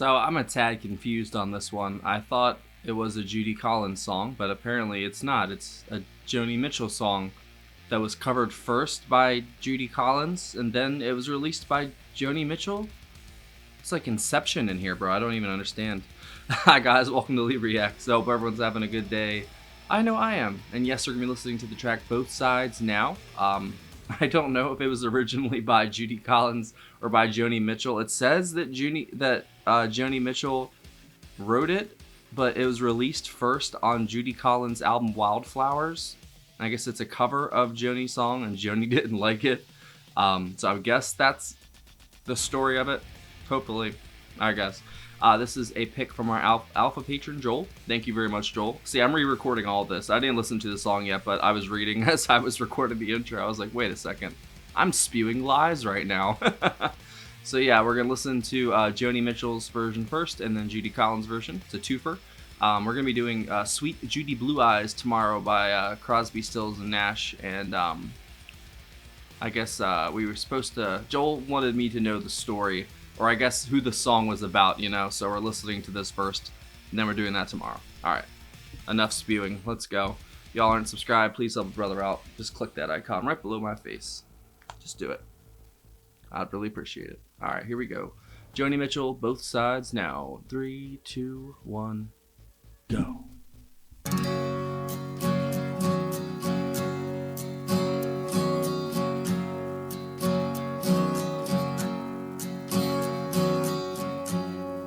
So I'm a tad confused on this one. I thought it was a Judy Collins song, but apparently it's not. It's a Joni Mitchell song that was covered first by Judy Collins, and then it was released by Joni Mitchell. It's like Inception in here, bro. I don't even understand. Hi guys, welcome to Leave React. So hope everyone's having a good day. I know I am. And yes, we're gonna be listening to the track Both Sides now. I don't know if it was originally by Judy Collins or by Joni Mitchell. It says that Joni Mitchell wrote it, but it was released first on Judy Collins' album Wildflowers. I guess it's a cover of Joni's song, and Joni didn't like it. So I guess that's the story of it. Hopefully, I guess. This is a pick from our Alpha patron, Joel. Thank you very much, Joel. See, I'm re-recording all this. I didn't listen to the song yet, but I was reading as I was recording the intro. I was like, wait a second. I'm spewing lies right now. So yeah, we're going to listen to Joni Mitchell's version first, and then Judy Collins' version. It's a twofer. We're going to be doing Sweet Judy Blue Eyes tomorrow by Crosby, Stills, and Nash. And I guess we were supposed to... Joel wanted me to know the story, or I guess who the song was about, you know? So we're listening to this first, and then we're doing that tomorrow. All right. Enough spewing. Let's go. Y'all aren't subscribed. Please help a brother out. Just click that icon right below my face. Just do it. I'd really appreciate it. All right, here we go. Joni Mitchell, Both Sides now. 3, 2, 1, go.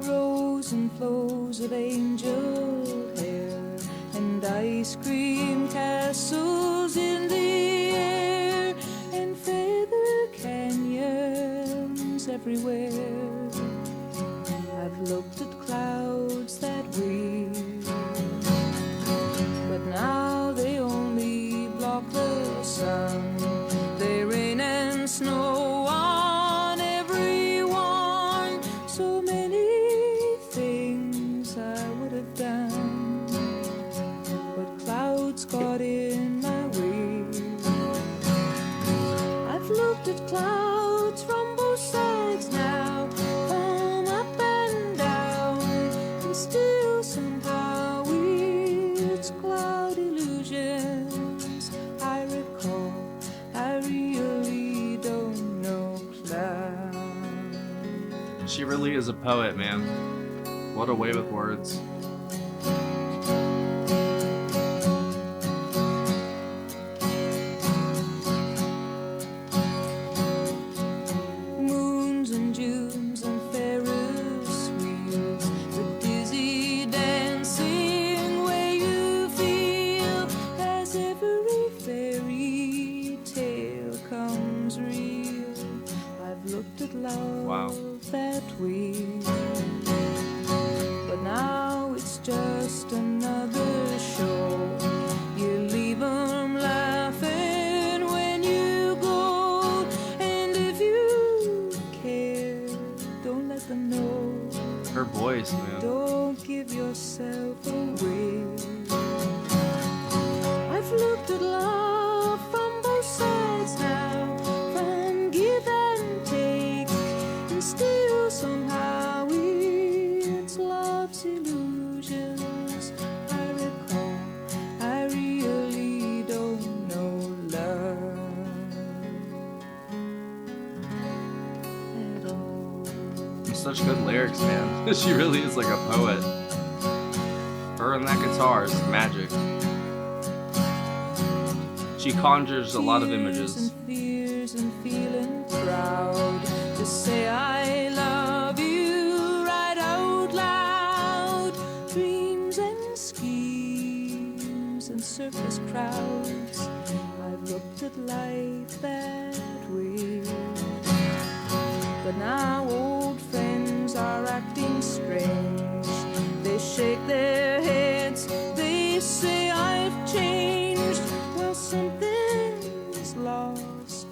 Rows and flows of angel hair and ice cream castles in the air and feather canyons everywhere. I've looked at clouds that way, but now they only block the sun. They rain and snow on everyone. So many things I would have done, but clouds got in my way. I've looked at clouds from both sides now, from up and down, and still somehow it's cloud illusions. I recall, I really don't know clouds. She really is a poet, man. What a way with words. Moons and Junes and Ferris wheels, the dizzy dancing way you feel as every fairy tale comes real. I've looked at love Wow. that way, but now it's just another show. You leave 'em laughing when you go, and if you care, don't let them know. Her voice, man. Don't give yourself away. I've looked at love from both sides now, from give and take, and still somehow it's love's illusions. I recall, I really don't know love at all. Such good lyrics, man. She really is like a poet. Her and that guitar is magic. She conjures a lot of images. And fears and feeling proud to say I love you right out loud. Dreams and schemes and circus crowds. I've looked at life that way, but now old friends are acting strange. They shake their heads, they say I've changed. Well, something's lost,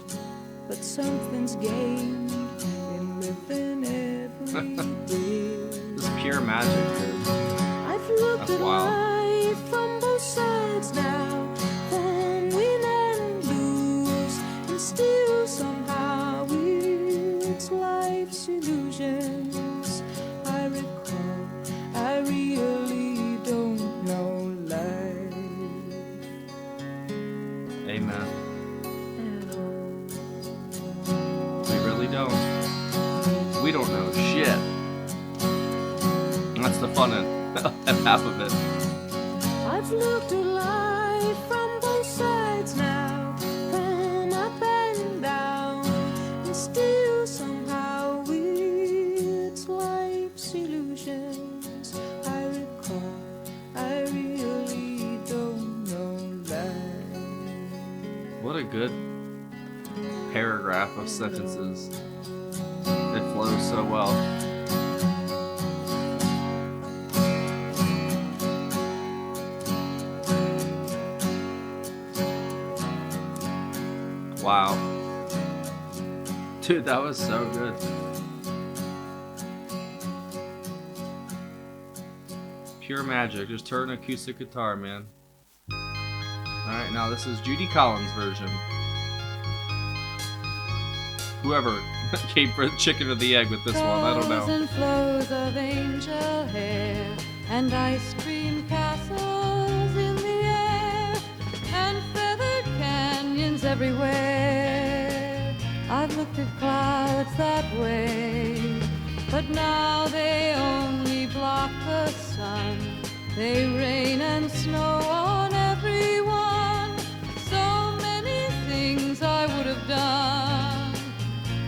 but something's gained in living every day. This is pure magic, dude. I've looked That's at wild. life from both sides now, from win and lose, and still somehow it's life's illusions. I recall don't. We don't know shit. And that's the fun and half of it. I've looked at life from both sides now, from up and down, and still somehow it's life's illusions I recall. I really don't know life. What a good paragraph of sentences. It flows so well. Wow. Dude, that was so good. Pure magic. Just turn an acoustic guitar, man. Alright, now this is Judy Collins' version. Whoever came for the chicken or the egg with this one, I don't know. And flows of angel hair and ice cream castles in the air and feathered canyons everywhere. I've looked at clouds that way, but now they only block the sun. They rain and snow on everyone. So many things I would have done,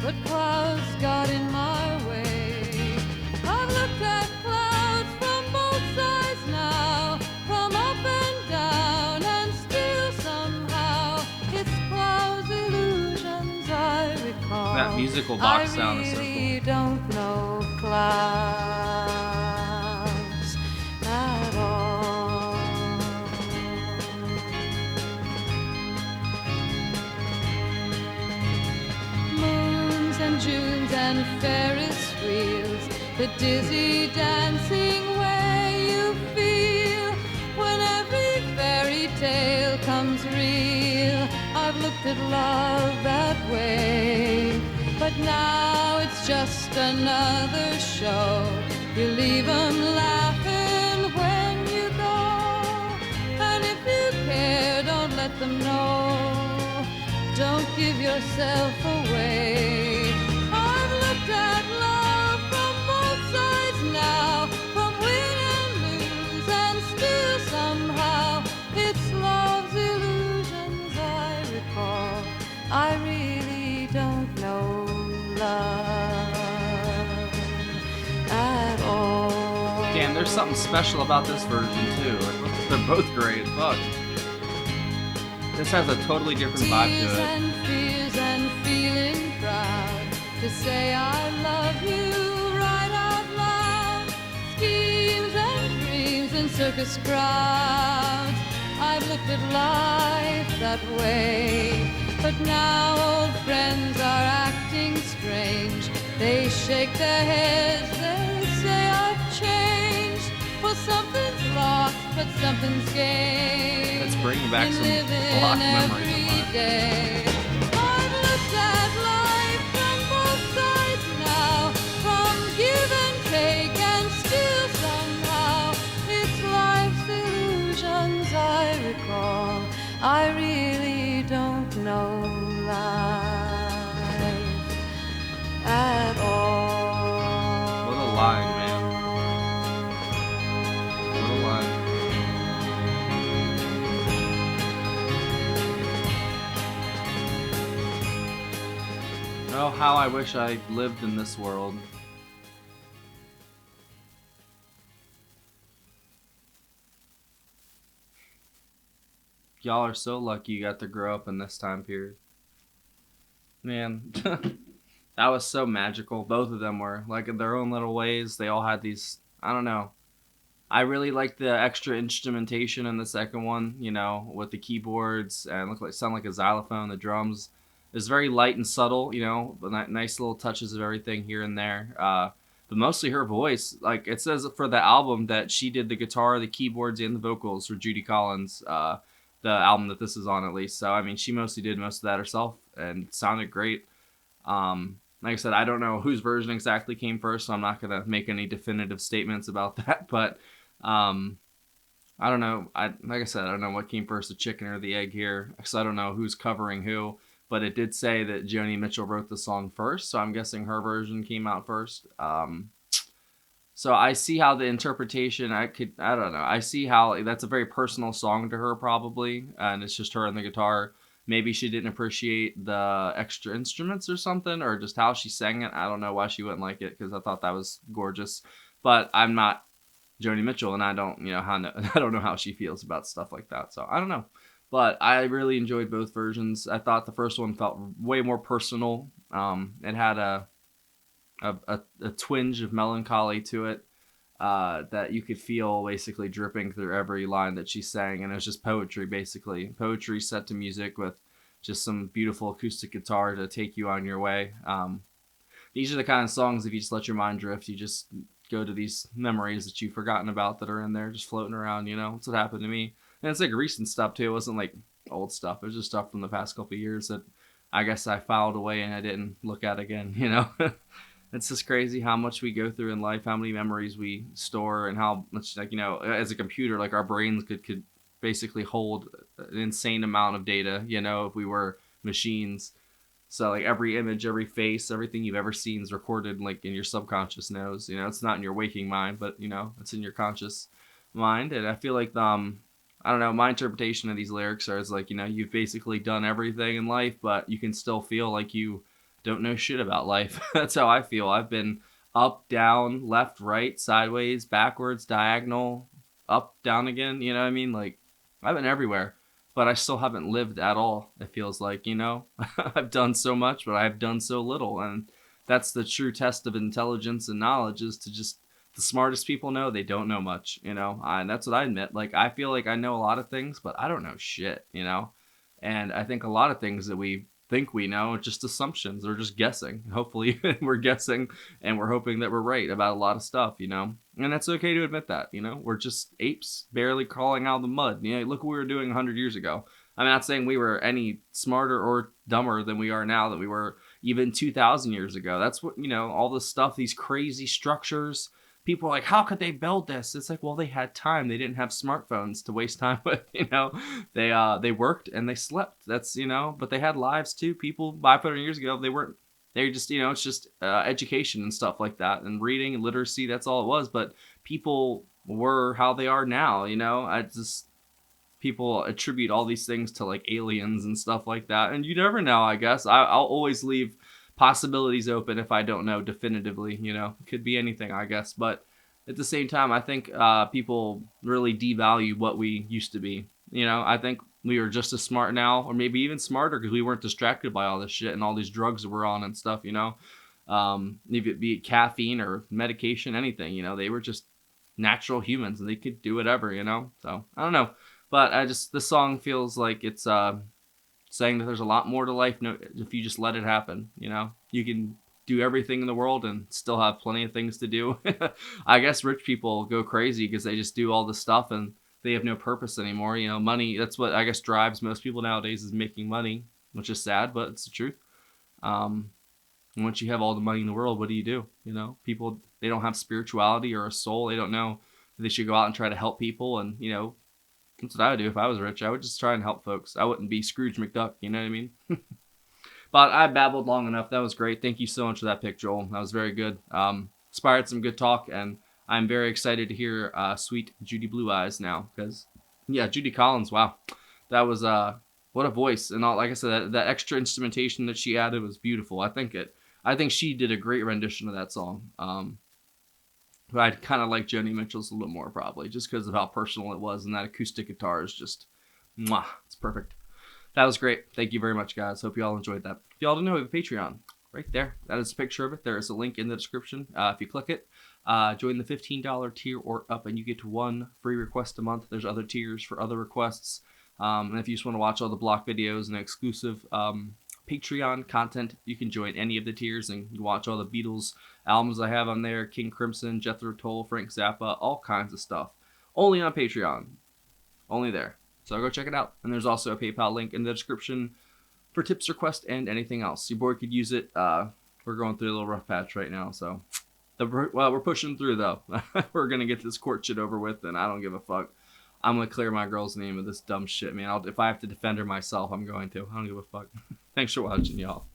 but clouds got in my way. I've looked at clouds from both sides now, from up and down, and still somehow it's clouds' illusions I recall. That musical box sound is so cool. I really don't know clouds at all. Moons and Junes and Ferris wheels, the dizzy dancing way you feel when every fairy tale comes real. I've looked at love that way, but now it's just another show. You leave 'em laughing when you go, and if you care, don't let them know. Don't give yourself away. I've looked at love from both sides now, from win and lose, and still somehow it's love's illusions I recall. I really don't know love at all. Damn, there's something special about this version too. Like, they're both great. Fuck. This has a totally different vibe Tears to it. and fears and feeling proud to say I love you right out loud. Schemes and dreams and circus crowds. I've looked at life that way, but now old friends are acting strange. They shake their heads, they say I've changed. Well, something's lost, but something's gained. It's bringing back some Living blocked memories of every mine. day. I've looked at life from both sides now, from give and take, and still somehow it's life's illusions I recall. I really don't know life at all. What a line, man. What a line. Oh, how I wish I lived in this world. Y'all are so lucky you got to grow up in this time period. Man, that was so magical. Both of them were, like, in their own little ways. They all had these, I don't know. I really liked the extra instrumentation in the second one, you know, with the keyboards and sound like a xylophone. The drums is very light and subtle, you know, but nice little touches of everything here and there. But mostly her voice. Like, it says for the album that she did the guitar, the keyboards, and the vocals for Judy Collins. The album that this is on, at least. So, I mean, she mostly did most of that herself, and it sounded great. Like I said, I don't know whose version exactly came first, so I'm not going to make any definitive statements about that, but I don't know. Like I said, I don't know what came first, the chicken or the egg here, because I don't know who's covering who. but it did say that Joni Mitchell wrote the song first, so I'm guessing her version came out first. So I see how the interpretation, I don't know. I see how that's a very personal song to her probably, and it's just her and the guitar. Maybe she didn't appreciate the extra instruments or something, or just how she sang it. I don't know why she wouldn't like it, because I thought that was gorgeous. But I'm not Joni Mitchell, and I don't, I don't know how she feels about stuff like that. So I don't know. But I really enjoyed both versions. I thought the first one felt way more personal. It had a twinge of melancholy to it, that you could feel basically dripping through every line that she sang, and it was just poetry, basically poetry set to music with just some beautiful acoustic guitar to take you on your way. These are the kind of songs, if you just let your mind drift, you just go to these memories that you've forgotten about that are in there just floating around. That's what happened to me. And it's like recent stuff too. It wasn't like old stuff. It was just stuff from the past couple of years that I guess I filed away and I didn't look at again. It's just crazy how much we go through in life, how many memories we store, and how much, like, as a computer, like our brains could basically hold an insane amount of data, if we were machines. So like every image, every face, everything you've ever seen is recorded like in your subconscious knows. It's not in your waking mind, but it's in your conscious mind. And I feel like I don't know, my interpretation of these lyrics is like, you've basically done everything in life, but you can still feel like you don't know shit about life. That's how I feel. I've been up, down, left, right, sideways, backwards, diagonal, up, down again. You know what I mean? Like, I've been everywhere, but I still haven't lived at all. It feels like, I've done so much, but I've done so little. And that's the true test of intelligence and knowledge, is to just, the smartest people know they don't know much, and that's what I admit. Like, I feel like I know a lot of things, but I don't know shit, and I think a lot of things that we think we know are just assumptions or just guessing. Hopefully we're guessing, and we're hoping that we're right about a lot of stuff, and that's okay to admit that. We're just apes barely crawling out of the mud. Look what we were doing 100 years ago. I'm not saying we were any smarter or dumber than we are now, that we were even 2,000 years ago. That's what, all this stuff, these crazy structures. People are like, how could they build this? It's like, well, they had time. They didn't have smartphones to waste time with. They worked and they slept. That's, but they had lives too. People 500 years ago, they weren't. They just, it's just education and stuff like that, and reading and literacy. That's all it was. But people were how they are now. People attribute all these things to like aliens and stuff like that, and you never know. I guess I'll always leave possibilities open if I don't know definitively. It could be anything, I guess. But at the same time, I think people really devalue what we used to be. I think we are just as smart now, or maybe even smarter, because we weren't distracted by all this shit and all these drugs that we're on and stuff. If it be caffeine or medication, anything. They were just natural humans and they could do whatever. So I don't know, but this song feels like it's saying that there's a lot more to life if you just let it happen. You can do everything in the world and still have plenty of things to do. I guess rich people go crazy because they just do all this stuff and they have no purpose anymore. Money, that's what I guess drives most people nowadays, is making money, which is sad, but it's the truth. And once you have all the money in the world, what do? People, they don't have spirituality or a soul. They don't know they should go out and try to help people. And, that's what I would do if I was rich. I would just try and help folks. I wouldn't be Scrooge McDuck, you know what I mean? But I babbled long enough. That was great. Thank you so much for that pick, Joel. That was very good. Inspired some good talk, and I'm very excited to hear Sweet Judy Blue Eyes now, because, yeah, Judy Collins, wow. That was, what a voice. And all, like I said, that extra instrumentation that she added was beautiful. I think she did a great rendition of that song. But I'd kind of like Joni Mitchell's a little more, probably, just because of how personal it was, and that acoustic guitar is just, mwah, it's perfect. That was great. Thank you very much, guys. Hope you all enjoyed that. If you all don't know, we have a Patreon right there. That is a picture of it. There is a link in the description. If you click it, join the $15 tier or up, and you get one free request a month. There's other tiers for other requests. And if you just want to watch all the block videos and exclusive Patreon content, you can join any of the tiers and watch all the Beatles albums I have on there, King Crimson, Jethro Tull, Frank Zappa, all kinds of stuff. Only on Patreon. Only there. So go check it out. And there's also a PayPal link in the description for tips, requests, and anything else. Your boy could use it. We're going through a little rough patch right now, so we're pushing through, though. We're gonna get this court shit over with, and I don't give a fuck. I'm gonna clear my girl's name of this dumb shit, man. If I have to defend her myself, I'm going to. I don't give a fuck. Thanks for watching, y'all.